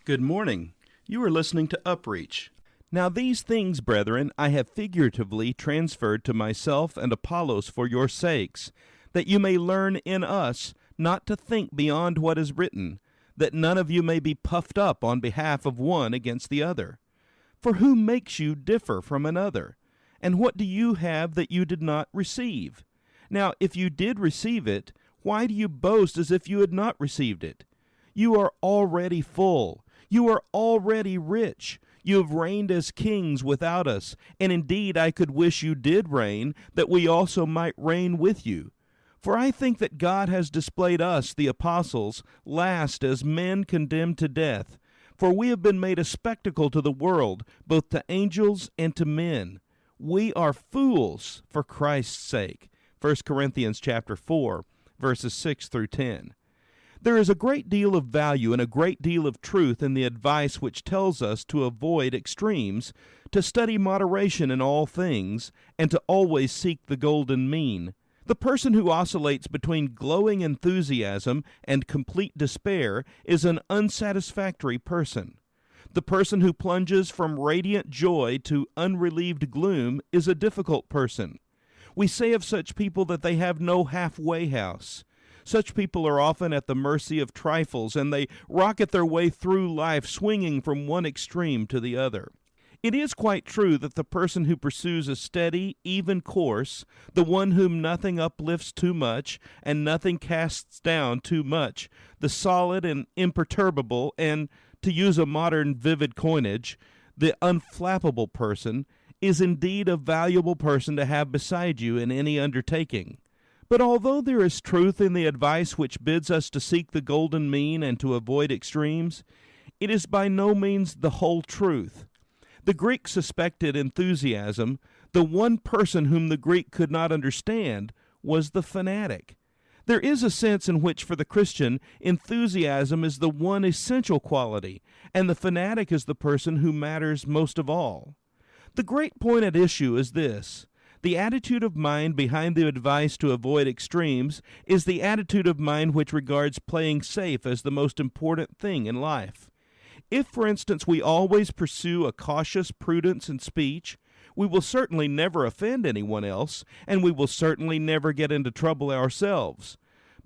Good morning. You are listening to UpReach. Now these things, brethren, I have figuratively transferred to myself and Apollos for your sakes, that you may learn in us not to think beyond what is written, that none of you may be puffed up on behalf of one against the other. For who makes you differ from another? And what do you have that you did not receive? Now if you did receive it, why do you boast as if you had not received it? You are already full. You are already rich. You have reigned as kings without us, and indeed I could wish you did reign, that we also might reign with you. For I think that God has displayed us, the apostles, last as men condemned to death. For we have been made a spectacle to the world, both to angels and to men. We are fools for Christ's sake. 1 Corinthians chapter 4, verses 6 through 10. There is a great deal of value and a great deal of truth in the advice which tells us to avoid extremes, to study moderation in all things, and to always seek the golden mean. The person who oscillates between glowing enthusiasm and complete despair is an unsatisfactory person. The person who plunges from radiant joy to unrelieved gloom is a difficult person. We say of such people that they have no halfway house. Such people are often at the mercy of trifles, and they rocket their way through life swinging from one extreme to the other. It is quite true that the person who pursues a steady, even course, the one whom nothing uplifts too much and nothing casts down too much, the solid and imperturbable, and, to use a modern vivid coinage, the unflappable person, is indeed a valuable person to have beside you in any undertaking. But although there is truth in the advice which bids us to seek the golden mean and to avoid extremes, it is by no means the whole truth. The Greek suspected enthusiasm. The one person whom the Greek could not understand was the fanatic. There is a sense in which, for the Christian, enthusiasm is the one essential quality, and the fanatic is the person who matters most of all. The great point at issue is this. The attitude of mind behind the advice to avoid extremes is the attitude of mind which regards playing safe as the most important thing in life. If, for instance, we always pursue a cautious prudence in speech, we will certainly never offend anyone else, and we will certainly never get into trouble ourselves.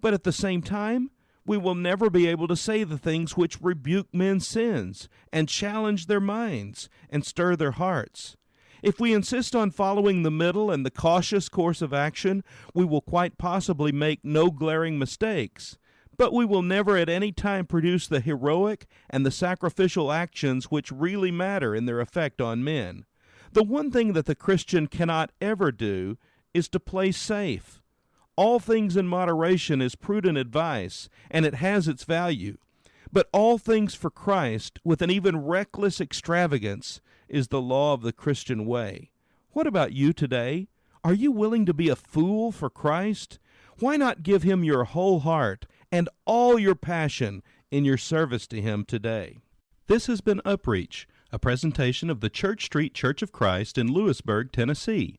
But at the same time, we will never be able to say the things which rebuke men's sins, and challenge their minds, and stir their hearts. If we insist on following the middle and the cautious course of action, we will quite possibly make no glaring mistakes, but we will never at any time produce the heroic and the sacrificial actions which really matter in their effect on men. The one thing that the Christian cannot ever do is to play safe. All things in moderation is prudent advice, and it has its value. But all things for Christ, with an even reckless extravagance, is the law of the Christian way. What about you today? Are you willing to be a fool for Christ? Why not give him your whole heart and all your passion in your service to him today? This has been UpReach, a presentation of the Church Street Church of Christ in Lewisburg, Tennessee.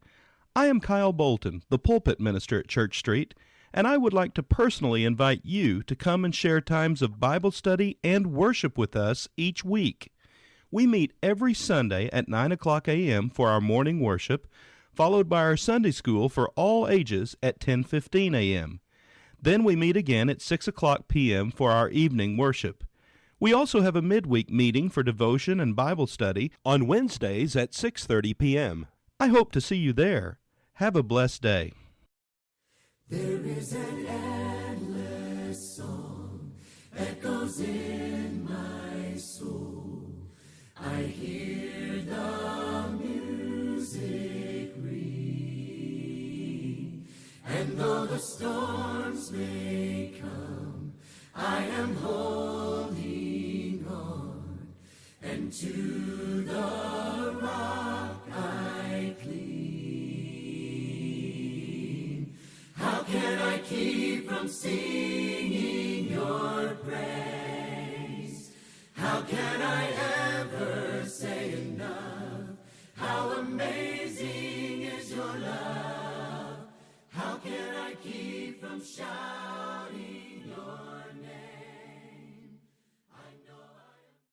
I am Kyle Bolton, the pulpit minister at Church Street, and I would like to personally invite you to come and share times of Bible study and worship with us each week. We meet every Sunday at 9 o'clock a.m. for our morning worship, followed by our Sunday school for all ages at 10:15 a.m. Then we meet again at 6 o'clock p.m. for our evening worship. We also have a midweek meeting for devotion and Bible study on Wednesdays at 6:30 p.m. I hope to see you there. Have a blessed day. There is an endless song that goes in my soul. I hear the music ring, and though the storms may come, I am holding on, and to the rock I cling. How can I keep from singing your praise? How can I ever say enough? How amazing is your love? How can I keep from shouting?